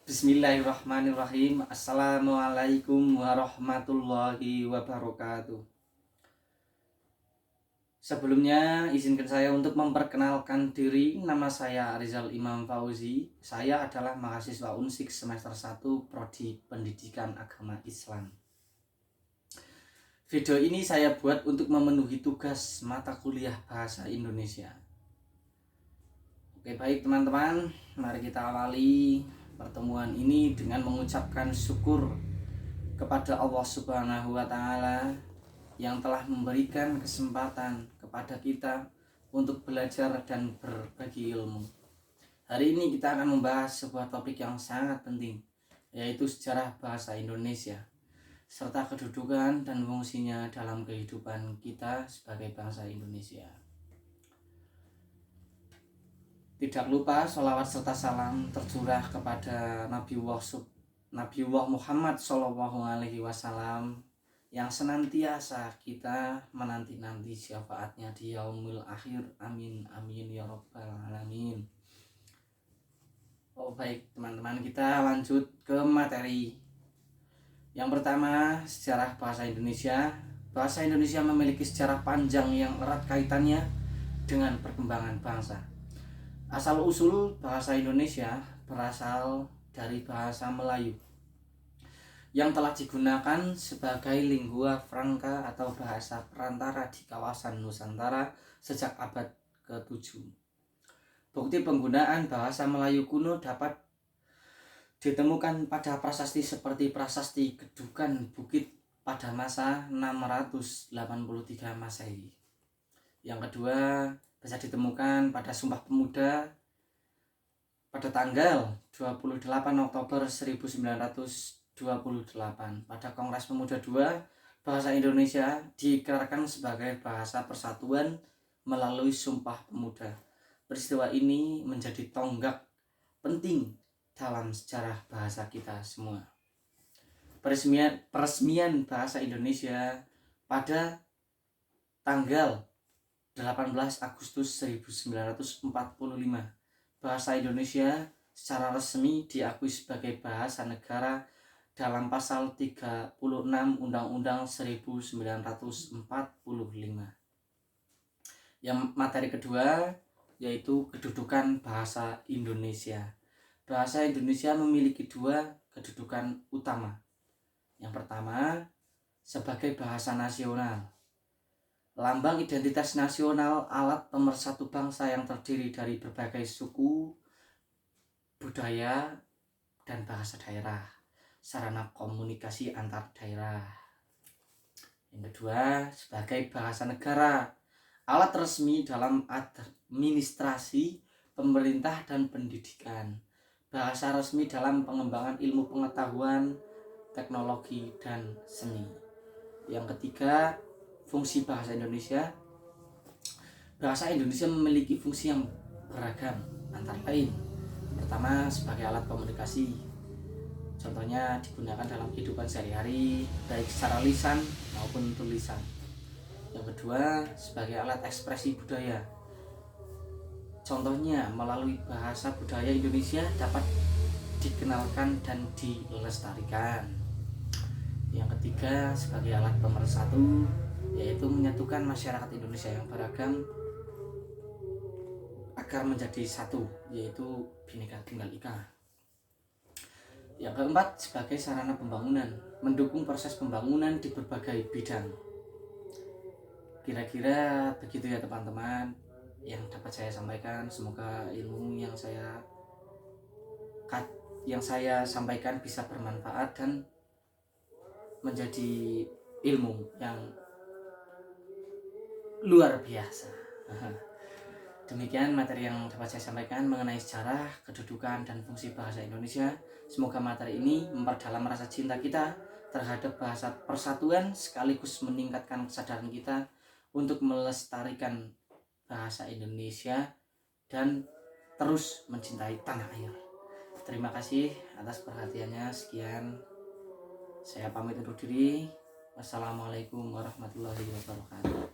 Bismillahirrahmanirrahim. Assalamualaikum warahmatullahi wabarakatuh. Sebelumnya izinkan saya untuk memperkenalkan diri. Nama saya Rizal Imam Fauzi. Saya adalah mahasiswa Unsik semester 1 Prodi Pendidikan Agama Islam. Video ini saya buat untuk memenuhi tugas mata kuliah Bahasa Indonesia. Oke, baik teman-teman, mari kita awali pertemuan ini dengan mengucapkan syukur kepada Allah Subhanahu wa Ta'ala yang telah memberikan kesempatan kepada kita untuk belajar dan berbagi ilmu. Hari ini kita akan membahas sebuah topik yang sangat penting, yaitu sejarah bahasa Indonesia serta kedudukan dan fungsinya dalam kehidupan kita sebagai bangsa Indonesia. Tidak lupa sholawat serta salam tercurah kepada Nabiullah Muhammad SAW yang senantiasa kita menanti-nanti syafaatnya di yaumil akhir. Amin amin ya rabbal alamin. Oh baik teman-teman, kita lanjut ke materi. Yang pertama, sejarah bahasa Indonesia. Bahasa Indonesia memiliki sejarah panjang yang erat kaitannya dengan perkembangan bangsa. Asal-usul bahasa Indonesia berasal dari bahasa Melayu yang telah digunakan sebagai lingua franca atau bahasa perantara di kawasan Nusantara sejak abad ke-7. Bukti penggunaan bahasa Melayu kuno dapat ditemukan pada prasasti seperti Prasasti Kedukan Bukit pada masa 683 Masehi. Yang kedua, bisa ditemukan pada Sumpah Pemuda pada tanggal 28 Oktober 1928. Pada Kongres Pemuda II, bahasa Indonesia diikrarkan sebagai bahasa persatuan melalui Sumpah Pemuda. Peristiwa ini menjadi tonggak penting dalam sejarah bahasa kita semua. Peresmian bahasa Indonesia pada tanggal 18 Agustus 1945. Bahasa Indonesia secara resmi diakui sebagai bahasa negara dalam pasal 36 Undang-Undang 1945. Yang materi kedua yaitu kedudukan bahasa Indonesia. Bahasa Indonesia memiliki dua kedudukan utama. Yang pertama, sebagai bahasa nasional. Lambang identitas nasional, alat pemersatu bangsa yang terdiri dari berbagai suku, budaya, dan bahasa daerah, sarana komunikasi antar daerah. Yang kedua, sebagai bahasa negara, alat resmi dalam administrasi, pemerintah, dan pendidikan, bahasa resmi dalam pengembangan ilmu pengetahuan, teknologi, dan seni. Yang ketiga, fungsi bahasa Indonesia. Bahasa Indonesia memiliki fungsi yang beragam, antara lain pertama sebagai alat komunikasi, contohnya digunakan dalam kehidupan sehari-hari baik secara lisan maupun tulisan. Yang kedua sebagai alat ekspresi budaya, contohnya melalui bahasa budaya Indonesia dapat dikenalkan dan dilestarikan. Yang ketiga sebagai alat pemersatu, yaitu menyatukan masyarakat Indonesia yang beragam agar menjadi satu, yaitu Bhinneka Tunggal Ika. Yang keempat sebagai sarana pembangunan, mendukung proses pembangunan di berbagai bidang. Kira-kira begitu ya teman-teman yang dapat saya sampaikan. Semoga ilmu yang saya sampaikan bisa bermanfaat dan menjadi ilmu yang luar biasa. Demikian materi yang dapat saya sampaikan mengenai sejarah, kedudukan, dan fungsi bahasa Indonesia. Semoga materi ini memperdalam rasa cinta kita terhadap bahasa persatuan sekaligus meningkatkan kesadaran kita untuk melestarikan bahasa Indonesia dan terus mencintai tanah air. Terima kasih atas perhatiannya. Sekian, saya pamit undur diri. Wassalamualaikum warahmatullahi wabarakatuh.